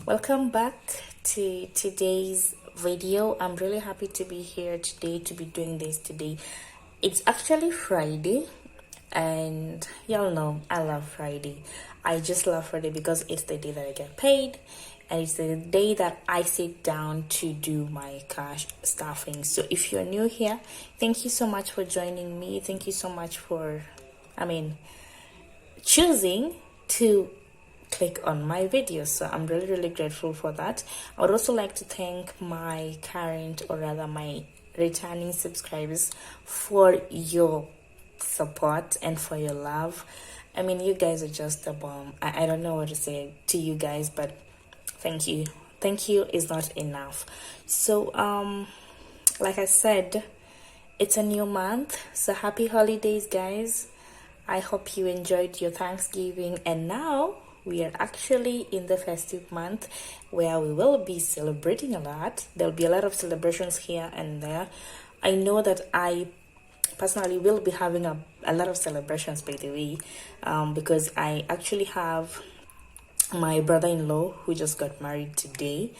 Welcome back to today's video. I'm really happy to be here today to be doing this today. It's actually Friday, and y'all know I love Friday. I just love Friday because it's the day that I get paid, and it's the day that I sit down to do my cash stuffing. So if you're new here, thank you so much for joining me. Thank you so much for choosing to click on my videos. So I'm really grateful for that. I would also like to thank my current, or rather my returning subscribers, for your support and for your love. I mean, you guys are just a bomb. I don't know what to say to you guys, but thank you. Thank you is not enough. So like I said, it's a new month, so happy holidays, guys. I hope you enjoyed your Thanksgiving, and now we are actually in the festive month where we will be celebrating a lot. There'll be a lot of celebrations here and there. I know that I personally will be having a lot of celebrations, by the way, because I actually have my brother-in-law who just got married today,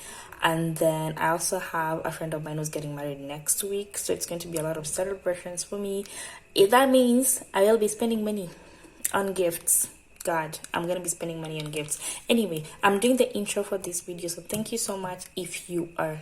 and then I also have a friend of mine who's getting married next week, so it's going to be a lot of celebrations for me. If that means I will be spending money on gifts. God, I'm gonna be spending money on gifts. Anyway, I'm doing the intro for this video, so thank you so much. If you are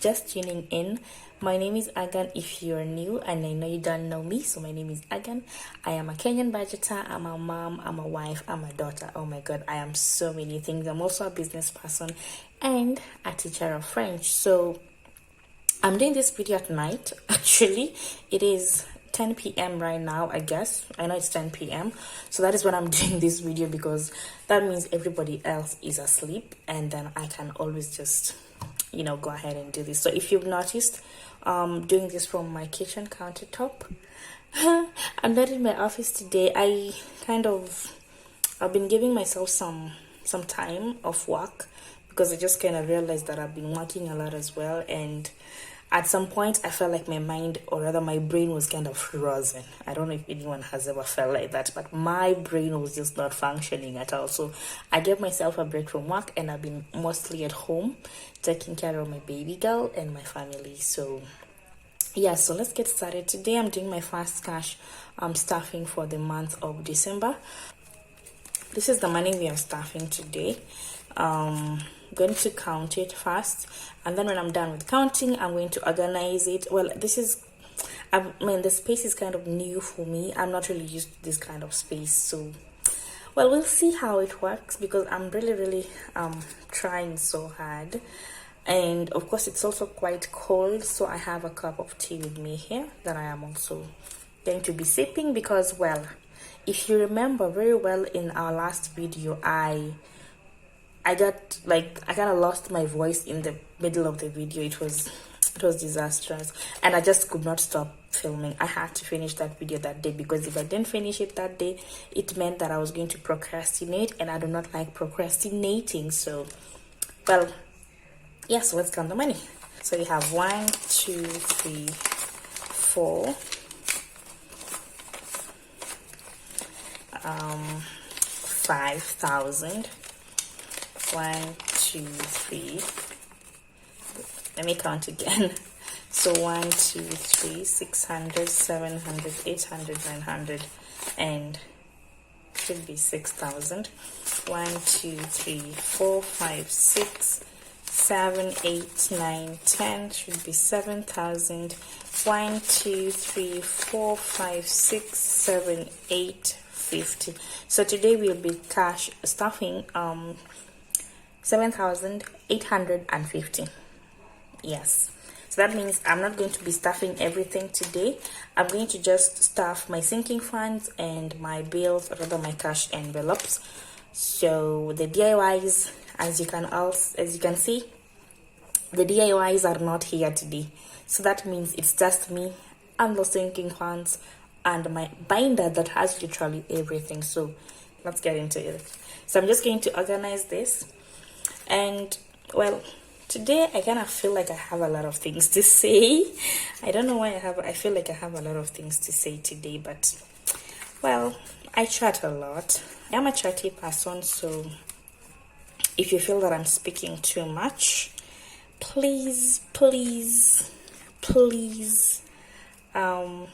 just tuning in, my name is Agan. If you're new, and I know you don't know me, so my name is Agan. I am a Kenyan budgeter, I'm a mom, I'm a wife, I'm a daughter. Oh my god, I am so many things. I'm also a business person and a teacher of French. So I'm doing this video at night. Actually, it is 10 p.m. right now. I guess I know it's 10 p.m. so that is when I'm doing this video, because that means everybody else is asleep, and then I can always just go ahead and do this. So if you've noticed, doing this from my kitchen countertop. I'm not in my office today. I've been giving myself some time off work, because I just kind of realized that I've been working a lot as well, and at some point I felt like my mind, or rather my brain, was kind of frozen. I don't know if anyone has ever felt like that, but my brain was just not functioning at all. So I gave myself a break from work, and I've been mostly at home taking care of my baby girl and my family. So yeah, so let's get started. Today I'm doing my first cash stuffing for the month of December. This is the money we are stuffing today. I'm going to count it first, and then when I'm done with counting, I'm going to organize it. Well, the space is kind of new for me. I'm not really used to this kind of space, so we'll see how it works, because I'm really trying so hard. And of course, it's also quite cold, so I have a cup of tea with me here that I am also going to be sipping, because, well, if you remember very well, in our last video, I kind of lost my voice in the middle of the video. It was disastrous, and I just could not stop filming. I had to finish that video that day, because if I didn't finish it that day, it meant that I was going to procrastinate, and I do not like procrastinating. So, well, yeah, so let's count the money. So we have 1, 2, 3, 4, 5,000. 1, 2, 3. Let me count again. So 1, 2, 3, 600, 700, 800, 900, and should be 6,000. 1, 2, 3, 4, 5, 6, 7, 8, 9, 10 should be 7,000. 1, 2, 3, 4, 5, 6, 7, 8, 50. So today we'll be cash stuffing 7,850. Yes, so that means I'm not going to be stuffing everything today. I'm going to just stuff my sinking funds and my bills, or rather my cash envelopes. So the DIYs, as you can see, the DIYs are not here today. So that means it's just me and the sinking funds and my binder that has literally everything. So let's get into it. So I'm just going to organize this. And, well, today I kind of feel like I have a lot of things to say. I don't know why I feel like I have a lot of things to say today, but, well, I chat a lot. I'm a chatty person, so if you feel that I'm speaking too much, please, please, please, y'all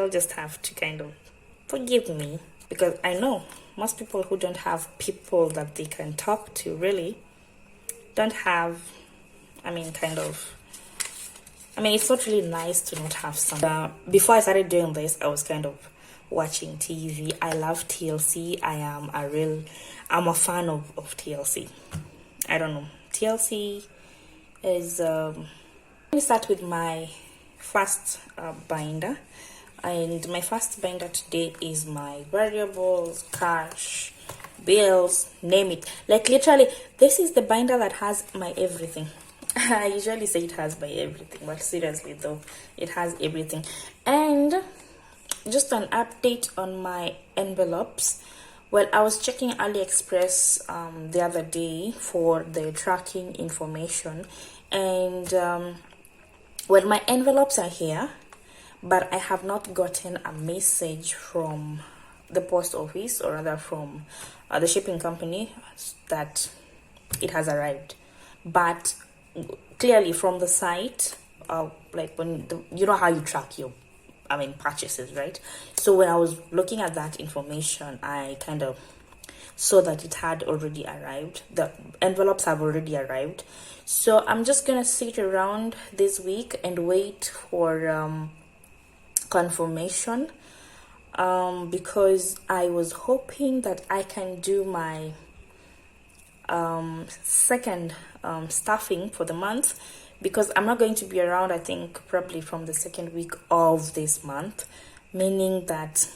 just have to kind of forgive me, because I know most people who don't have people that they can talk to really don't have, it's not really nice to not have some. Before I started doing this, I was kind of watching TV. I love TLC. I'm a fan of TLC. I don't know. TLC is, let me start with my first binder. And my first binder today is my variables, cash, bills, name it. Like literally, this is the binder that has my everything. I usually say it has my everything, but seriously though, it has everything. And just an update on my envelopes. Well, I was checking AliExpress the other day for the tracking information, and well, my envelopes are here, but I have not gotten a message from the post office, or rather from the shipping company, that it has arrived. But clearly from the site, like when you know how you track your purchases, right? So when I was looking at that information, I kind of saw that it had already arrived. The envelopes have already arrived. So I'm just gonna sit around this week and wait for confirmation, because I was hoping that I can do my second staffing for the month, because I'm not going to be around, I think probably from the second week of this month, meaning that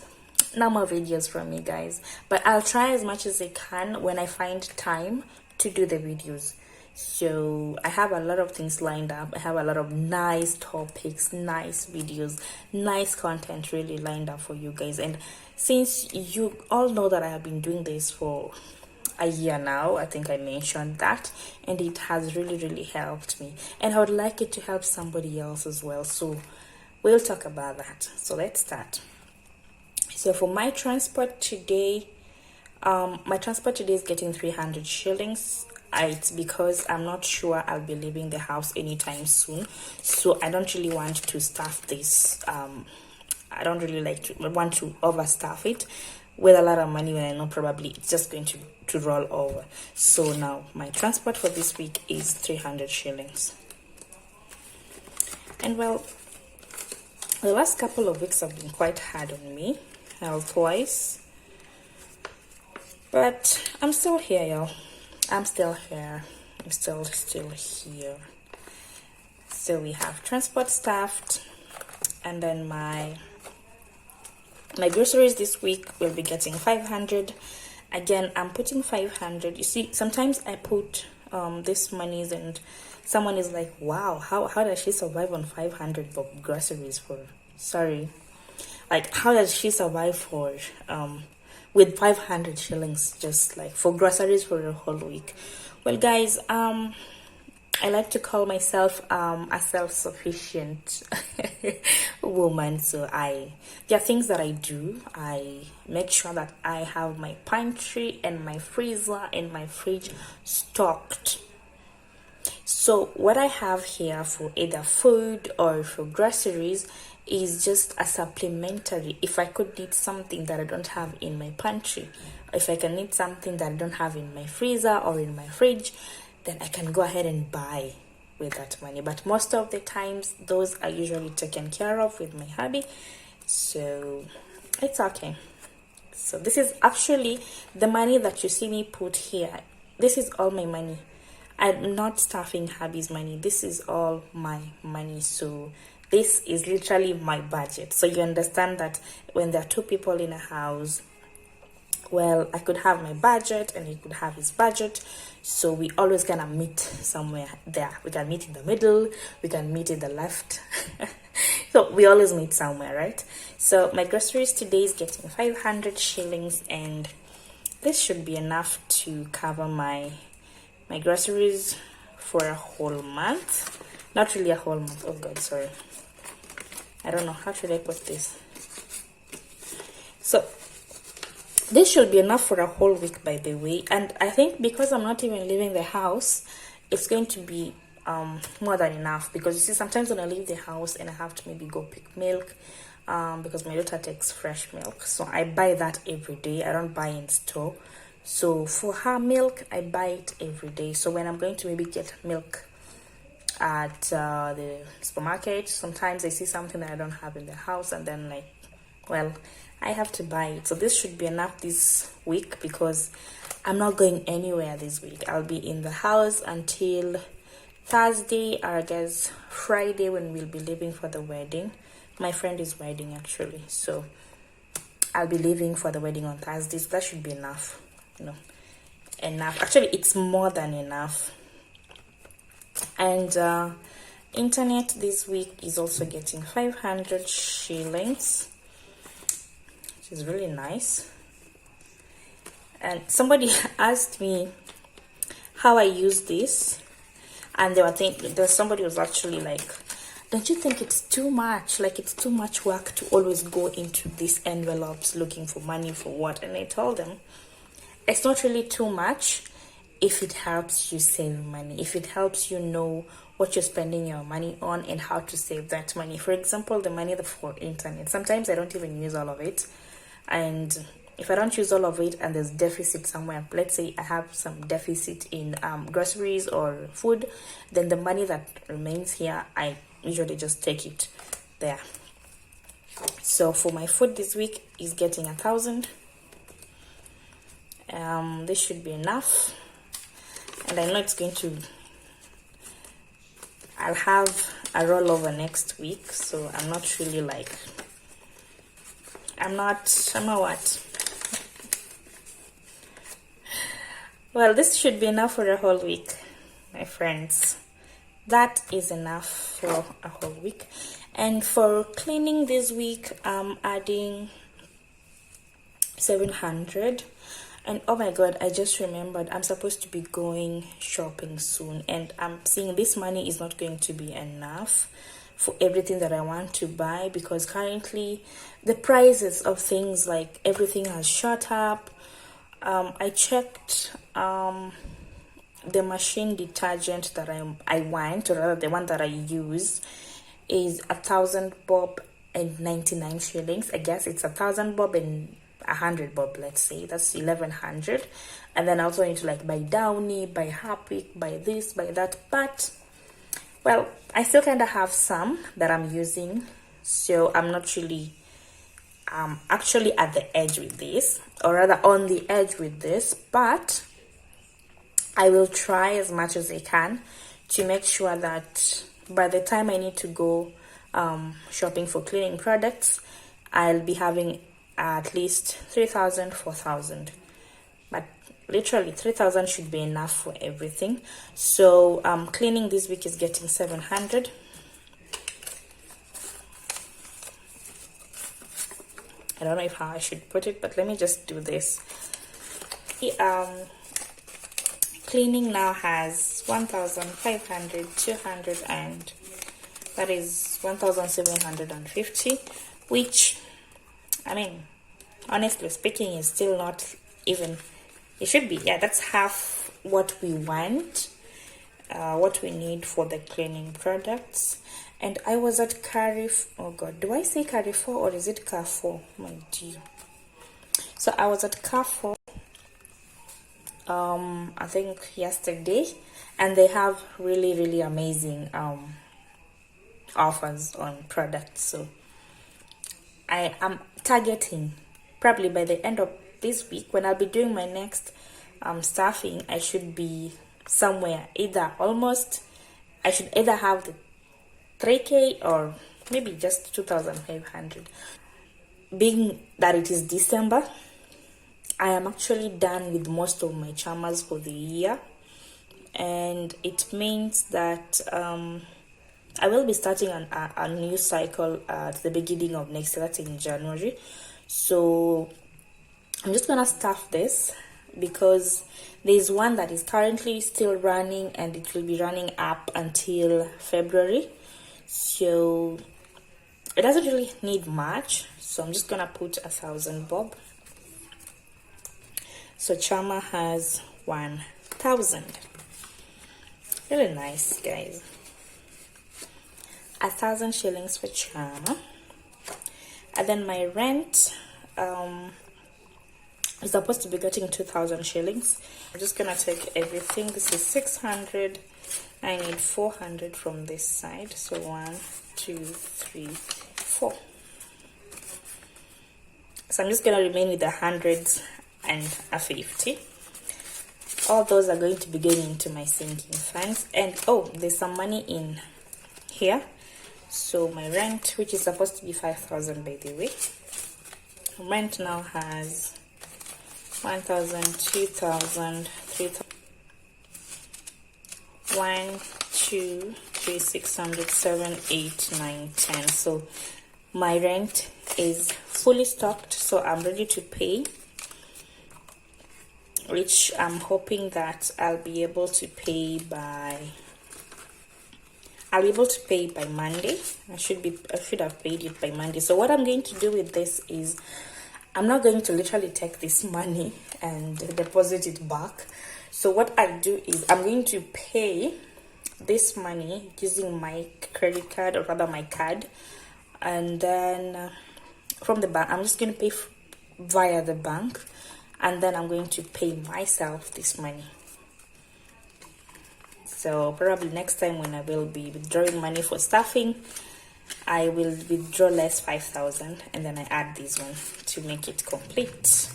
no more videos from me, guys. But I'll try as much as I can when I find time to do the videos. So I have a lot of things lined up. I have a lot of nice topics, nice videos, nice content really lined up for you guys. And since you all know that I have been doing this for a year now, I think I mentioned that, and it has really helped me, and I would like it to help somebody else as well. So we'll talk about that. So let's start. So for my transport today, is getting 300 shillings. It's because I'm not sure I'll be leaving the house anytime soon, so I don't really want to staff this. I don't really want to overstaff it with a lot of money when I know probably it's just going to roll over. So now my transport for this week is 300 shillings. And well, the last couple of weeks have been quite hard on me health-wise, but I'm still here, y'all. I'm still here. I'm still here. So we have transport staffed, and then my groceries this week will be getting 500. Again, I'm putting 500. You see, sometimes I put this monies and someone is like, wow, how does she survive on 500 for groceries how does she survive for with 500 shillings just like for groceries for a whole week? Well, guys, I like to call myself a self-sufficient woman. So there are things that I do. I make sure that I have my pantry and my freezer and my fridge stocked. So what I have here for either food or for groceries is just a supplementary. If I could need something that I don't have in my pantry, if I can need something that I don't have in my freezer or in my fridge, then I can go ahead and buy with that money. But most of the times, those are usually taken care of with my hubby, so it's okay. So this is actually the money that you see me put here. This is all my money. I'm not staffing hubby's money. This is all my money. So this is literally my budget. So you understand that when there are two people in a house, well, I could have my budget and he could have his budget. So we always gonna meet somewhere there. We can meet in the middle, we can meet in the left. So we always meet somewhere, right? So my groceries today is getting 500 shillings, and this should be enough to cover my groceries for a whole month. Not really a whole month. Oh god, sorry. I don't know, how should I put this? So This should be enough for a whole week, by the way. And I think because I'm not even leaving the house, it's going to be more than enough. Because you see, sometimes when I leave the house and I have to maybe go pick milk, because my daughter takes fresh milk, so I buy that every day. I don't buy in store. So for her milk, I buy it every day. So when I'm going to maybe get milk at the supermarket, sometimes I see something that I don't have in the house, and then like, well, I have to buy it. So this should be enough this week, because I'm not going anywhere this week. I'll be in the house until Thursday, or I guess Friday, when we'll be leaving for the wedding. My friend is wedding actually, so I'll be leaving for the wedding on Thursday. So that should be enough, enough. Actually, it's more than enough. And internet this week is also getting 500 shillings, which is really nice. And somebody asked me how I use this, and they were thinking, there's somebody who was actually like, don't you think it's too much? Like, it's too much work to always go into these envelopes looking for money for what? And I told them, it's not really too much if it helps you save money, if it helps you know what you're spending your money on and how to save that money. For example, the money for internet, sometimes I don't even use all of it. And if I don't use all of it and there's deficit somewhere, let's say I have some deficit in groceries or food, then the money that remains here, I usually just take it there. So for my food this week is getting 1,000. This should be enough, and I know it's going to, I'll have a rollover next week, so I'm not really like, I'm not what. Well, this should be enough for a whole week, my friends. That is enough for a whole week. And for cleaning this week, I'm adding 700. And oh my god, I just remembered I'm supposed to be going shopping soon, and I'm seeing this money is not going to be enough for everything that I want to buy, because currently the prices of things, like everything, has shot up. I checked the machine detergent that I want, or rather the one that I use, is 1,000 bob and 99 shillings. I guess it's 1,000 bob and 100 bob, let's say. That's 1,100. And then I also need to like buy Downy, buy Harpic, buy this, buy that. But well, I still kind of have some that I'm using, so I'm not really actually at the edge with this, or rather on the edge with this, but I will try as much as I can to make sure that by the time I need to go shopping for cleaning products, I'll be having at least 3,000, 4,000. But literally 3,000 should be enough for everything. So cleaning this week is getting 700. I don't know how I should put it, but let me just do this. Cleaning now has 1,500, 200, and that is 1,750, which, I mean, honestly speaking, is still not even, it should be, yeah, that's half what we want, what we need for the cleaning products. And I was at Carrefour, oh god, do I say Carrefour or is it Carrefour? My dear. So I was at Carrefour, I think yesterday, and they have really amazing offers on products. So I am targeting probably by the end of this week, when I'll be doing my next staffing, I should be somewhere either almost, I should either have the 3k or maybe just 2,500. Being that it is December, I am actually done with most of my chamas for the year, and it means that I will be starting a new cycle at the beginning of next year, that's in January. So I'm just gonna staff this, because there's one that is currently still running and it will be running up until February. So it doesn't really need much, so I'm just gonna put 1,000 bob. So Chama has 1,000. Really nice, guys. 1,000 shillings for Chama. And then my rent is supposed to be getting 2,000 shillings. I'm just gonna take everything. This is 600. I need 400 from this side. So 1, 2, 3, 4. So I'm just gonna remain with the hundreds and a 50. All those are going to be going into my sinking funds. And oh, there's some money in here. So my rent, which is supposed to be 5,000 by the way, rent now has 1,000, 2,000, 3,000, 1, 2, 3, 600, 7, 8, 9, 10. So my rent is fully stocked, so I'm ready to pay, which I'm hoping that I'll be able to pay by Monday. I should have paid it by Monday. So what I'm going to do with this is I'm not going to literally take this money and deposit it back. So what I do is I'm going to pay this money using my credit card, or rather my card, and then from the bank I'm just going to pay via the bank, and then I'm going to pay myself this money. So probably next time when I will be withdrawing money for staffing, I will withdraw less 5,000 and then I add this one to make it complete.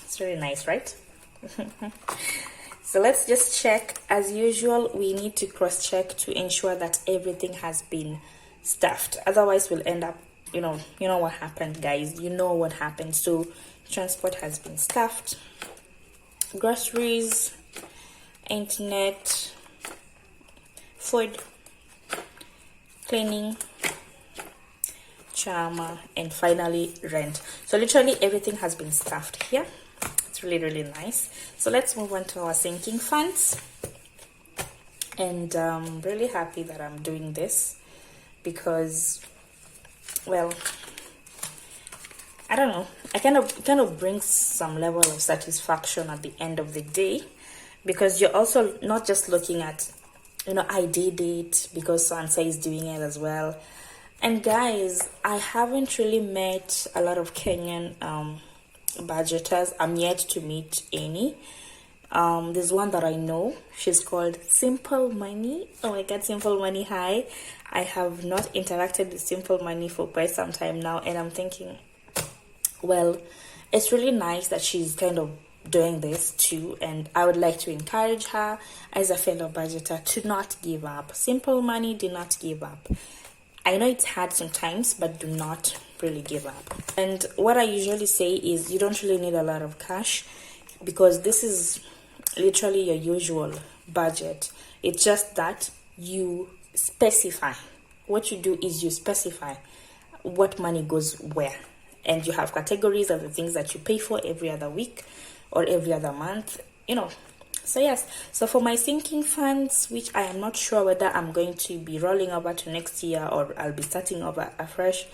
It's really nice, right? So let's just check. As usual, we need to cross check to ensure that everything has been stuffed. Otherwise we'll end up, you know what happened, guys. You know what happened. So transport has been stuffed, groceries, internet, food, cleaning, Chama, and finally rent. So literally everything has been stuffed here. It's really, really nice. So let's move on to our sinking funds. And I'm really happy that I'm doing this because, well, I don't know, it kind of brings some level of satisfaction at the end of the day, because you're also not just looking at, I did it because so-and-so is doing it as well. And guys, I haven't really met a lot of Kenyan budgeters. I'm yet to meet any. There's one that I know. She's called Simple Money. Oh my god, Simple Money, hi. I have not interacted with Simple Money for quite some time now, and I'm thinking, well, it's really nice that she's kind of doing this too, and I would like to encourage her as a fellow budgeter to not give up. Simple Money, do not give up. I know it's hard sometimes, but do not really give up. And what I usually say is you don't really need a lot of cash, because this is literally your usual budget. It's just that you specify. What you do is you specify what money goes where, and you have categories of the things that you pay for every other week or every other month, So yes, so for my sinking funds, which I am not sure whether I'm going to be rolling over to next year or I'll be starting over afresh,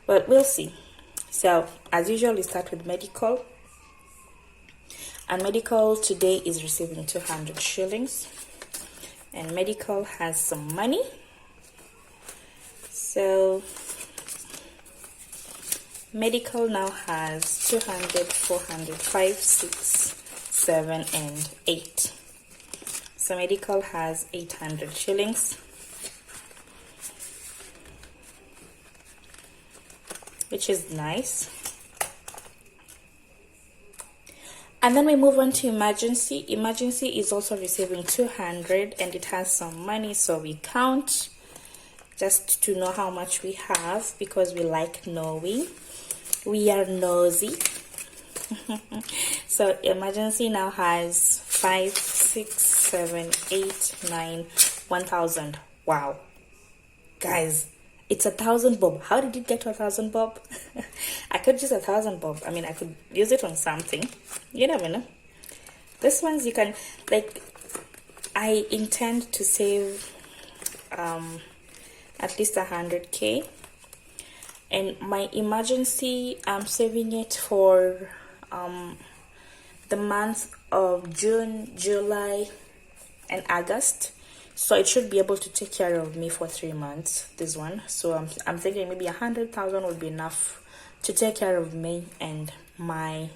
but we'll see. So as usual, we start with medical. And medical today is receiving 200 shillings. And medical has some money. So medical now has 200, 400, 5, 6, 7, and 8. So medical has 800 shillings. Which is nice. And then we move on to emergency. Emergency is also receiving 200 and it has some money, so we count just to know how much we have, because we like knowing. We are nosy. So emergency now has 5, 6, 7, 8, 9, 1,000. Wow, guys, it's 1,000 bob. How did it get to 1,000 bob? I could use 1,000 bob. I mean, I could use it on something. You never know. This ones you can, like, I intend to save at least 100k. And my emergency, I'm saving it for the month of June, July, and August. So it should be able to take care of me for 3 months, this one. So I'm thinking maybe 100,000 would be enough to take care of me and my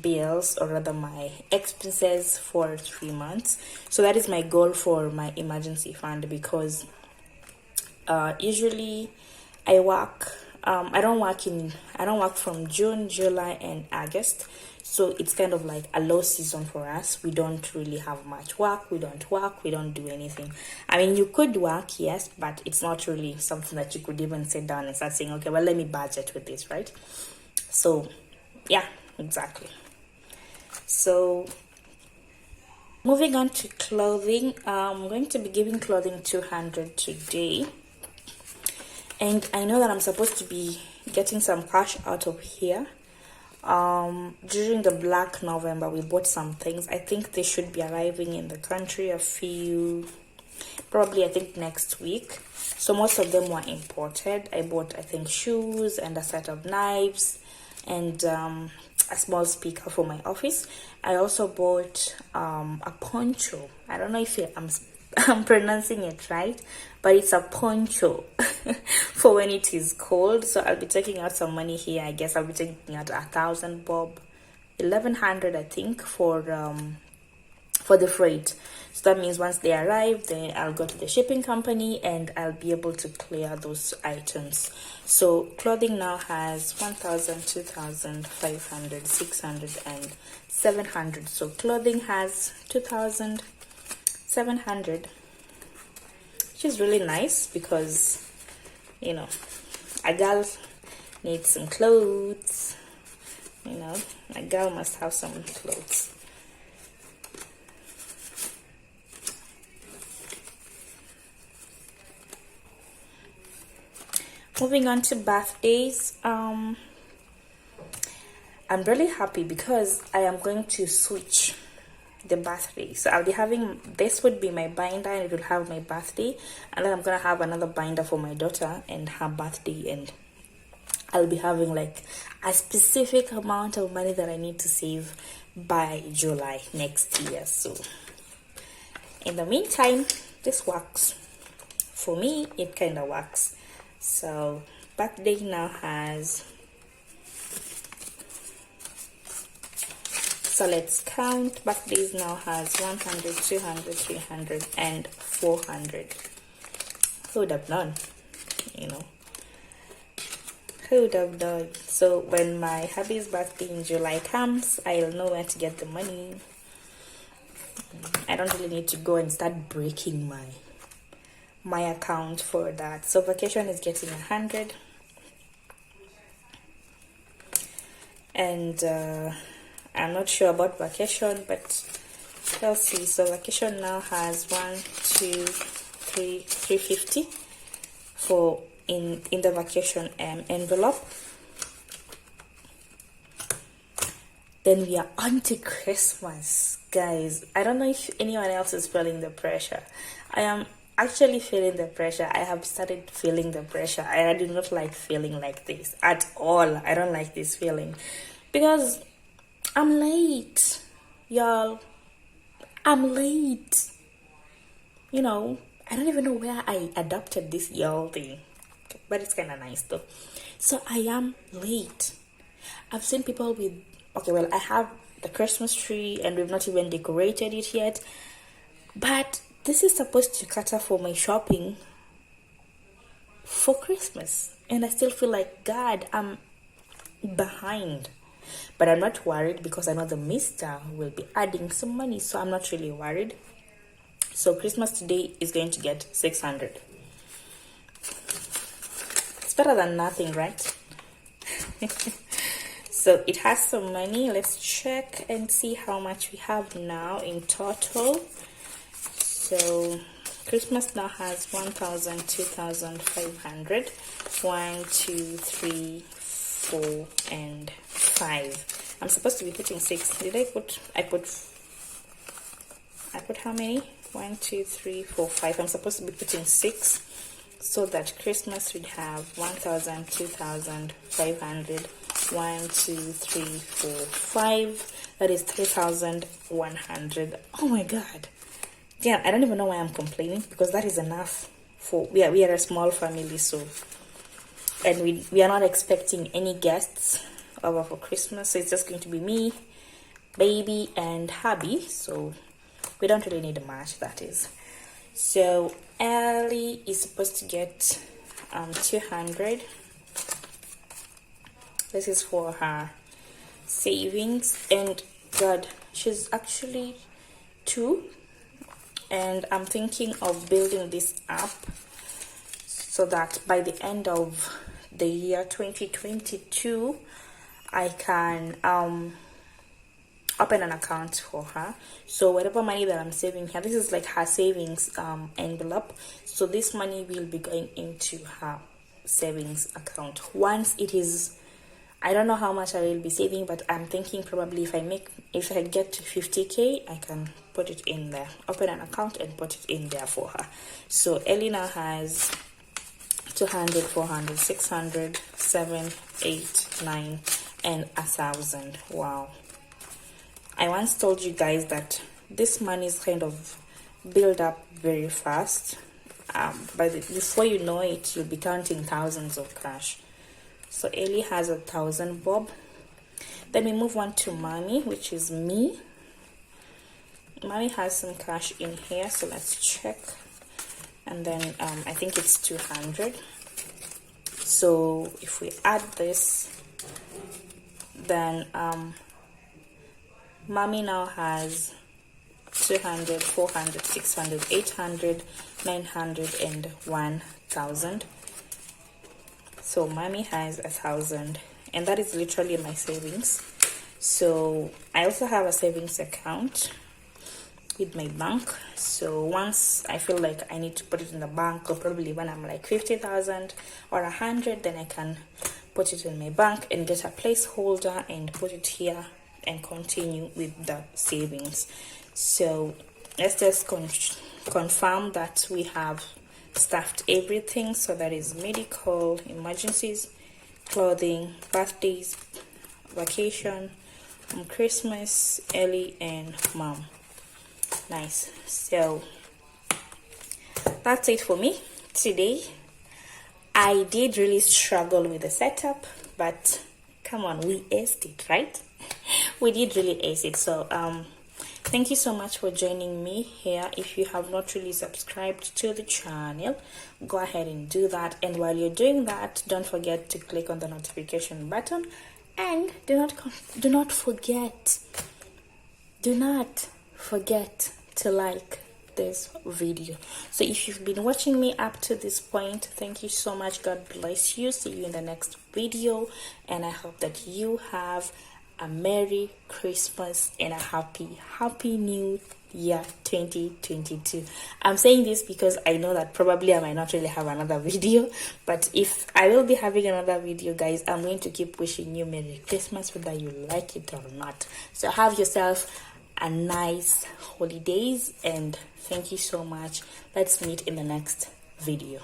bills, or rather my expenses, for 3 months. So that is my goal for my emergency fund, because usually I work I don't work from June, July, and August. So it's kind of like a low season for us. We don't really have much work. We don't do anything. I mean, you could work, yes, but it's not really something that you could even sit down and start saying, okay, well, let me budget with this, right? So yeah, exactly. So moving on to clothing, I'm going to be giving clothing 200 today. And I know that I'm supposed to be getting some cash out of here. During the Black November, we bought some things. I think they should be arriving in the country probably I think next week. So most of them were imported. I bought, I think, shoes and a set of knives and a small speaker for my office. I also bought a poncho. I don't know if I'm pronouncing it right, but it's a poncho for when it is cold. So I'll be taking out some money here. I guess I'll be taking out 1,000 bob, 1,100 I think, for the freight. So that means once they arrive, then I'll go to the shipping company and I'll be able to clear those items. So clothing now has 1,000, 2,000, 500, 600, and 700. So clothing has 2,700, which is really nice, because you know, a girl needs some clothes. You know, a girl must have some clothes. Moving on to birthdays, I'm really happy because I am going to switch the birthday. So I'll be having, this would be my binder and it will have my birthday, and then I'm gonna have another binder for my daughter and her birthday, and I'll be having like a specific amount of money that I need to save by July next year. So in the meantime, this works for me. It kind of works. So birthday now has, so let's count. Birthdays now has 100, 200, 300, and 400. Who would have known? You know, who would have known? So when my hubby's birthday in July comes, I'll know where to get the money. I don't really need to go and start breaking my account for that. So vacation is getting 100, and I'm not sure about vacation, but we'll see. So vacation now has 350 for in the vacation envelope. Then we are on to Christmas, guys. I don't know if anyone else is feeling the pressure. I am actually feeling the pressure. I have started feeling the pressure. I do not like feeling like this at all. I don't like this feeling because I'm late, y'all. I'm late. You know, I don't even know where I adopted this y'all thing, but it's kind of nice though. So I am late. I've seen people with, okay, well, I have the Christmas tree and we've not even decorated it yet, but this is supposed to cater for my shopping for Christmas. And I still feel like, God, I'm behind. But I'm not worried because I know the mister will be adding some money. So I'm not really worried. So Christmas today is going to get 600. It's better than nothing, right? So it has some money. Let's check and see how much we have now in total. So Christmas now has 1,000, 2,500, 1, 2, 3, 4, and 5. I'm supposed to be putting 6. Did I put how many? 1, 2, 3, 4, 5. I'm supposed to be putting 6 so that Christmas would have 1,000, 2,000, 500, 1, 2, 3, 4, 5. That is 3,100. Oh my god. Yeah, I don't even know why I'm complaining, because that is enough for we are a small family, so, and we are not expecting any guests over for Christmas, so it's just going to be me, baby, and hubby, so we don't really need much, that is. So Ellie is supposed to get 200. This is for her savings, and god, she's actually 2, and I'm thinking of building this up so that by the end of the year 2022 I can open an account for her. So whatever money that I'm saving here, this is like her savings envelope, so this money will be going into her savings account. Once it is, I don't know how much I will be saving, but I'm thinking probably if I get to 50k, I can put it in there, open an account and put it in there for her. So Ellie now has 200, 400, 600, 7, 8, 9, and 1,000. Wow. I once told you guys that this money is kind of build up very fast. Before you know it, you'll be counting thousands of cash. So Ellie has 1,000 bob. Then we move on to mommy, which is me. Mommy has some cash in here, so let's check. And then I think it's 200. So if we add this, then mommy now has 200, 400, 600, 800, 900, and 1,000. So mommy has 1,000, and that is literally my savings. So I also have a savings account with my bank, so once I feel like I need to put it in the bank, or probably when I'm like 50,000 or 100, then I can put it in my bank and get a placeholder and put it here and continue with the savings. So let's just confirm that we have stuffed everything. So that is medical, emergencies, clothing, birthdays, vacation, Christmas, Ellie, and mom. Nice. So that's it for me today. I did really struggle with the setup, but come on, we aced it, right? We did really ace it. So thank you so much for joining me here. If you have not really subscribed to the channel, go ahead and do that, and while you're doing that, don't forget to click on the notification button, and do not forget to like this video. So if you've been watching me up to this point, thank you so much. God bless you. See you in the next video, and I hope that you have a Merry Christmas and a happy New Year 2022. I'm saying this because I know that probably I might not really have another video, but if I will be having another video, guys, I'm going to keep wishing you Merry Christmas whether you like it or not. So have yourself a nice holidays, and thank you so much. Let's meet in the next video.